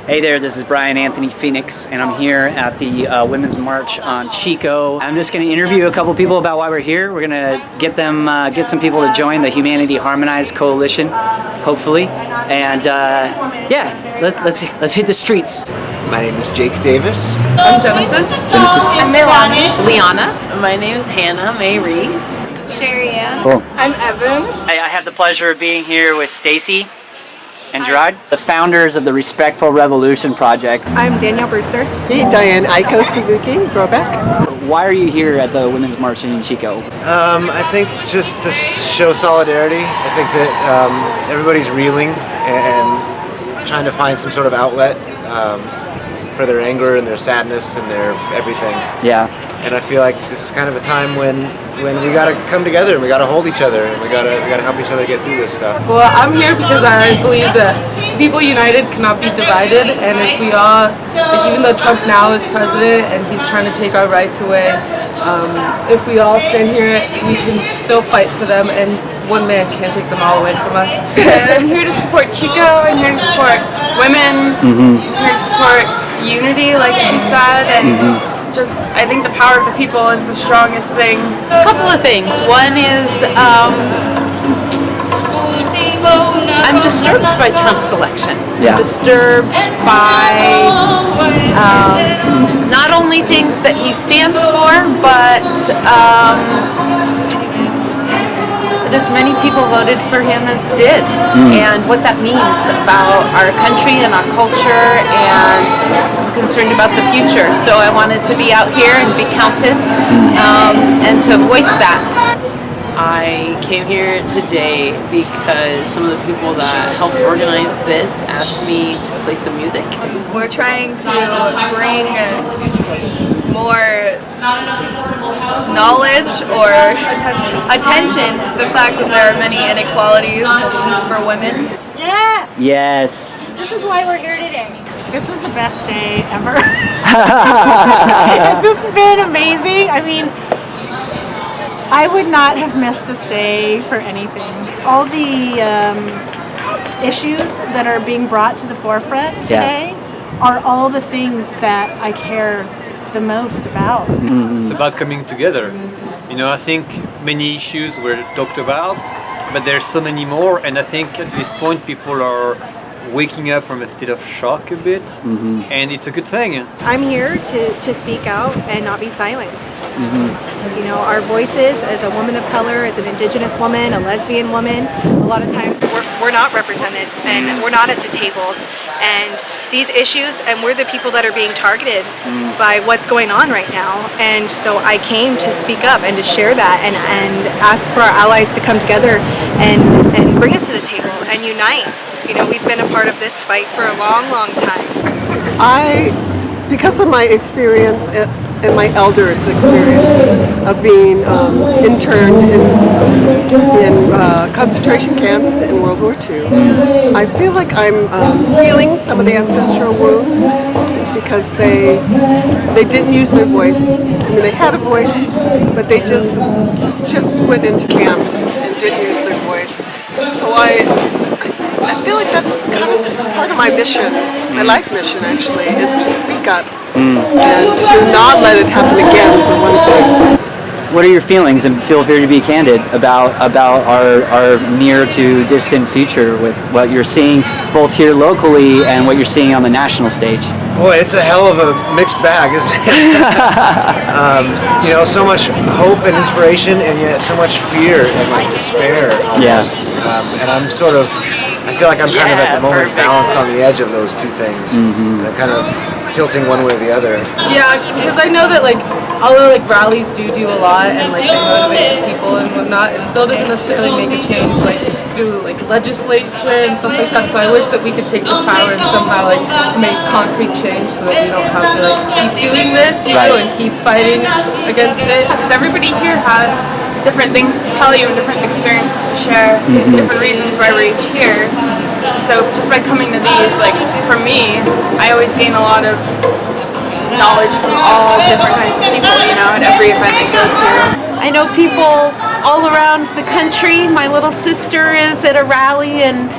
Hey there, this is Brian Anthony Phoenix, and I'm here at the Women's March on Chico. I'm just going to interview a couple people about why we're here. We're going to get some people to join the Humanity Harmonized Coalition, hopefully. And yeah, let's hit the streets. My name is Jake Davis. I'm Genesis. I'm Milani. Liana. My name is Hannah May Reed. Sharia. Cool. I'm Evan. I have the pleasure of being here with Stacy and Gerard, the founders of the Respectful Revolution Project. I'm Danielle Brewster. Hey, Diane Aiko Suzuki, Brobeck. Why are you here at the Women's March in Chico? I think just to show solidarity. I think that everybody's reeling and trying to find some sort of outlet for their anger and their sadness and their everything. Yeah. And I feel like this is kind of a time when we gotta come together and we gotta hold each other and we gotta help each other get through this stuff. Well, I'm here because I believe that people united cannot be divided, and if we all, even though Trump now is president and he's trying to take our rights away, if we all stand here, we can still fight for them, and one man can't take them all away from us. I'm here to support Chico. I'm here to support women. I'm here to support unity, like she said, and just, I think the power of the people is the strongest thing. A couple of things. One is I'm disturbed by Trump's election. Yeah. I'm disturbed by not only things that he stands for, but as many people voted for him as did, and what that means about our country and our culture, and I'm concerned about the future. So I wanted to be out here and be counted, and to voice that. I came here today because some of the people that helped organize this asked me to play some music. We're trying to bring more knowledge or attention to the fact that there are many inequalities for women. Yes! Yes. This is why we're here today. This is the best day ever. Has this been amazing? I mean, I would not have missed this day for anything. All the issues that are being brought to the forefront today are all the things that I care the most about. It's about coming together. You know, I think many issues were talked about, but there's so many more, and I think at this point people are waking up from a state of shock a bit, and it's a good thing. I'm here to speak out and not be silenced. You know, our voices as a woman of color, as an indigenous woman, a lesbian woman, a lot of times we're not represented and we're not at the tables. And these issues, and we're the people that are being targeted by what's going on right now. And so I came to speak up and to share that and ask for our allies to come together and bring us to the table and unite. You know, we've been a part of this fight for a long, long time. Because of my experience and my elders' experiences of being interned in concentration camps in World War II, I feel like I'm healing some of the ancestral wounds because they didn't use their voice. I mean, they had a voice, but they just went into camps and didn't use their voice. So I feel like that's kind of part of my mission, my life mission actually, is to speak up and to not let it happen again, for one thing. What are your feelings, and feel free to be candid about our near to distant future with what you're seeing both here locally and what you're seeing on the national stage? Boy, it's a hell of a mixed bag, isn't it? You know, so much hope and inspiration, and yet so much fear and like despair almost. Yeah. And I'm sort of, I feel like I'm kind of at the moment balanced on the edge of those two things. And I'm kind of tilting one way or the other. Yeah, because I know that although rallies do a lot and they motivate people and whatnot, it still doesn't necessarily make a change through legislature and stuff like that. So I wish that we could take this power and somehow make concrete change so that we don't have to keep doing this, you know, and keep fighting against it. Because everybody here has different things to tell you and different experiences to share, different reasons why we're each here. So just by coming to these, for me, I always gain a lot of knowledge from all different kinds of people, you know, at every event I go to. I know people all around the country. My little sister is at a rally in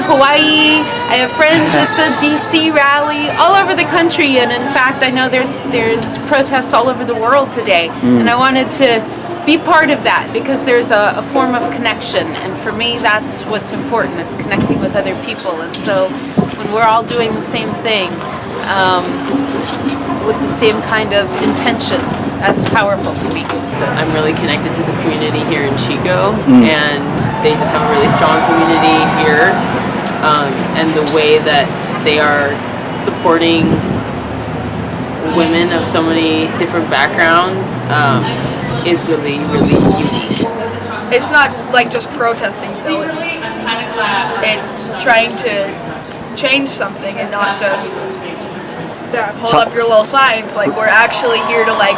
Hawaii. I have friends at the DC rally all over the country, and in fact, I know there's protests all over the world today, and I wanted to be part of that because there's a form of connection, and for me, that's what's important, is connecting with other people. And so when we're all doing the same thing, with the same kind of intentions, that's powerful to me. I'm really connected to the community here in Chico, and they just have a really strong community here, and the way that they are supporting women of so many different backgrounds is really, really unique. It's not like just protesting though, it's trying to change something and not just hold up your little signs. Like, we're actually here to like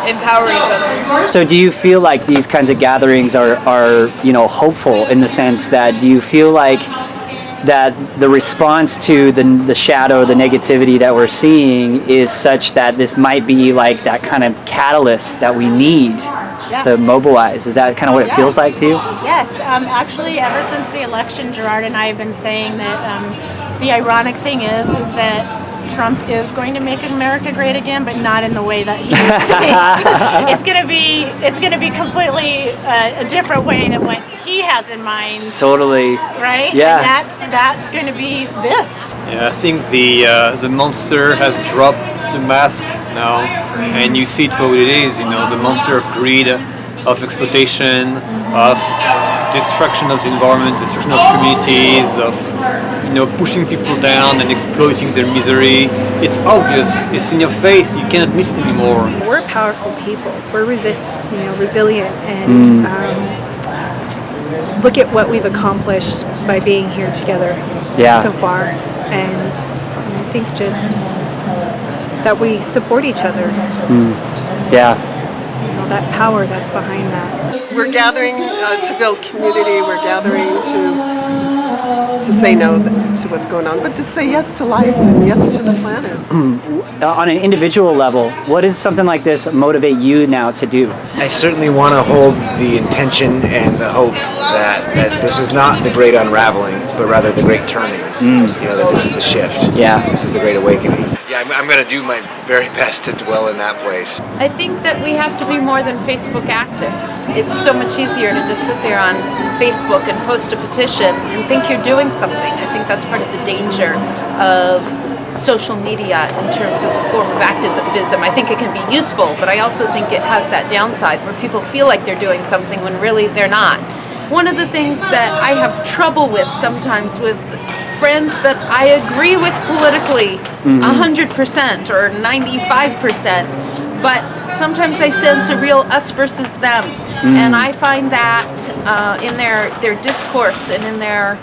empower each other. So do you feel like these kinds of gatherings are hopeful, in the sense that, do you feel like that the response to the shadow, the negativity that we're seeing is such that this might be like that kind of catalyst that we need to mobilize? Is that kind of what it feels like to you? Yes, actually, ever since the election, Gerard and I have been saying that the ironic thing is that Trump is going to make America great again, but not in the way that he thinks. It's going to be completely a different way than what he has in mind. Totally. Right? Yeah. And that's going to be this. Yeah, I think the monster has dropped the mask now, and you see it for what it is. The monster of greed, of exploitation, of destruction of the environment, destruction of communities, of pushing people down and exploiting their misery. It's obvious. It's in your face. You cannot miss it anymore. We're powerful people. We're resilient, and look at what we've accomplished by being here together so far. And I think just that we support each other. Yeah. That power that's behind that. We're gathering to build community. We're gathering to say no to what's going on, but to say yes to life and yes to the planet. On an individual level, what does something like this motivate you now to do? I certainly want to hold the intention and the hope that this is not the great unraveling, but rather the great turning. That this is the shift. Yeah. This is the great awakening. Yeah, I'm going to do my very best to dwell in that place. I think that we have to be more than Facebook active. It's so much easier to just sit there on Facebook and post a petition and think you're doing something. I think that's part of the danger of social media in terms of a form of activism. I think it can be useful, but I also think it has that downside where people feel like they're doing something when really they're not. One of the things that I have trouble with sometimes with friends that I agree with politically 100% or 95%, but sometimes I sense a real us versus them, and I find that in their discourse and in their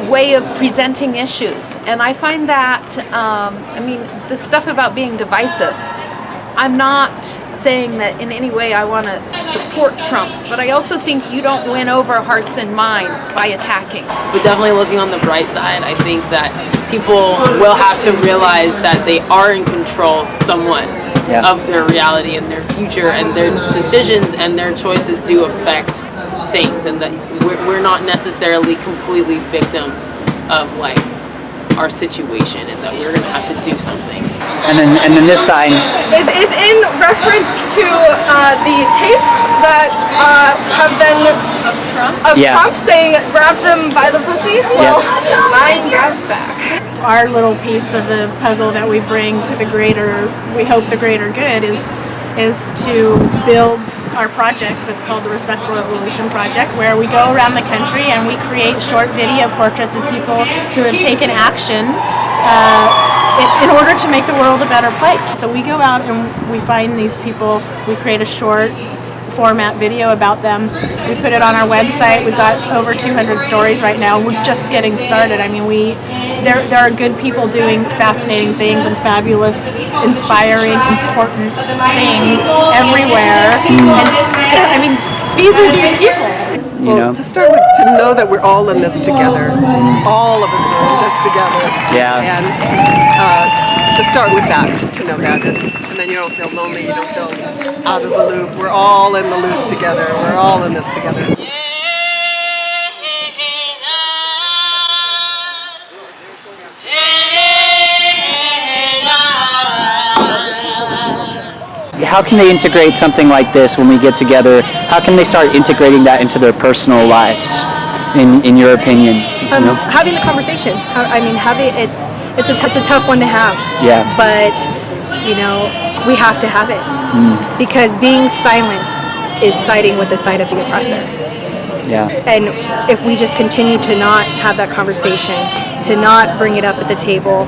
way of presenting issues, and I find that the stuff about being divisive, I'm not saying that in any way I want to support Trump, but I also think you don't win over hearts and minds by attacking. But definitely looking on the bright side, I think that people will have to realize that they are in control somewhat of their reality and their future, and their decisions and their choices do affect things, and that we're not necessarily completely victims of like our situation, and that we're going to have to do something. And then this sign is in reference to the tapes that have been of Trump saying grab them by the pussy. Well, mine grabs back. Our little piece of the puzzle that we bring to the greater, we hope the greater good, is to build our project that's called the Respectful Evolution Project, where we go around the country and we create short video portraits of people who have taken action in order to make the world a better place. So we go out and we find these people, we create a short format video about them. We put it on our website. We've got over 200 stories right now. We're just getting started. I mean, there are good people doing fascinating things and fabulous, inspiring, important things everywhere. And these are these people. Well, to start with, to know that we're all in this together. All of us are in this together. Yeah. And to start with that, to know that. And then you don't feel lonely, you don't feel out of the loop. We're all in the loop together. We're all in this together. how can they integrate something like this when we get together? How can they start integrating that into their personal lives, in your opinion? Having the conversation. It's a tough one to have. Yeah. But we have to have it because being silent is siding with the side of the oppressor. Yeah. And if we just continue to not have that conversation, to not bring it up at the table,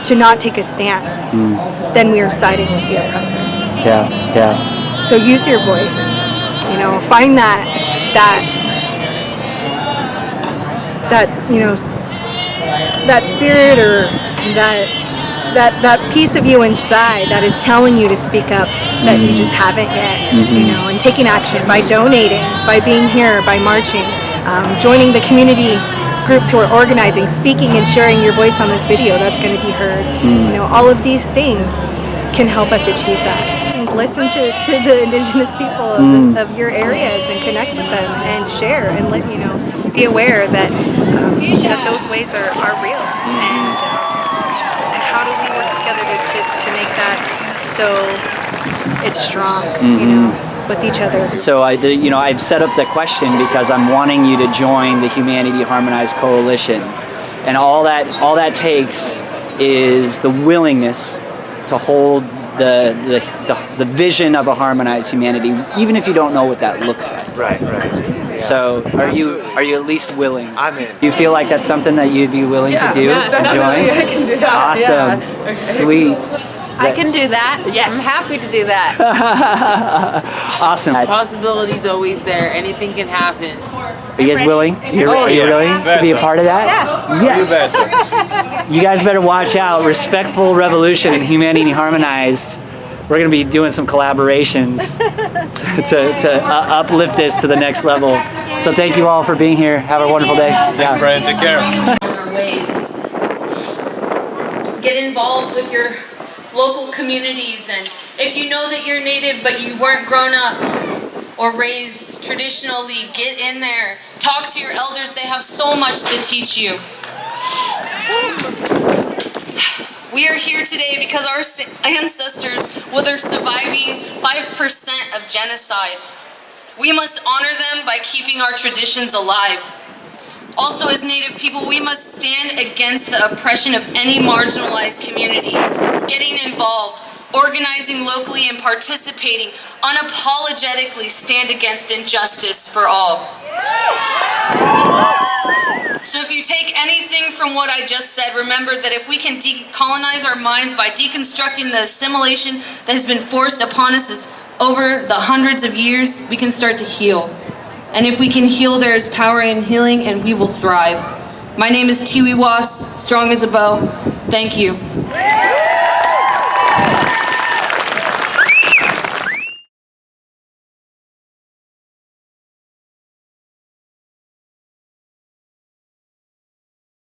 to not take a stance, then we are siding with the oppressor. Yeah. So use your voice. Find that spirit or that piece of you inside that is telling you to speak up that you just haven't yet. And taking action by donating, by being here, by marching, joining the community groups who are organizing, speaking and sharing your voice on this video that's going to be heard. All of these things can help us achieve that. Listen to the indigenous people of your areas and connect with them and share and be aware that that those ways are real and how do we work together to make that so it's strong, with each other. So I've set up the question because I'm wanting you to join the Humanity Harmonized Coalition, and all that takes is the willingness to hold the vision of a harmonized humanity, even if you don't know what that looks like. Right. Yeah. So are you at least willing? I'm in. Do you feel like that's something that you'd be willing to do? Yes, and definitely. join? I can do that. Awesome. Yeah. Okay. Sweet. I can do that. Yes. I'm happy to do that. Awesome. Possibility's always there. Anything can happen. Are you guys willing? Are you willing to be a part of that? Yes. You guys better watch out. Respectful Revolution and Humanity Harmonized. We're going to be doing some collaborations to uplift this to the next level. So thank you all for being here. Have a wonderful day. Yeah, Brian, take care. Ways. Get involved with your local communities, and if you know that you're Native but you weren't grown up or raised traditionally, get in there. Talk to your elders. They have so much to teach you. We are here today because our ancestors were surviving 5% of genocide. We must honor them by keeping our traditions alive. Also, as Native people, we must stand against the oppression of any marginalized community, getting involved, organizing locally and participating, unapologetically stand against injustice for all. So if you take anything from what I just said, remember that if we can decolonize our minds by deconstructing the assimilation that has been forced upon us over the hundreds of years, we can start to heal. And if we can heal, there is power in healing, and we will thrive. My name is Tiwi Was, strong as a bow. Thank you.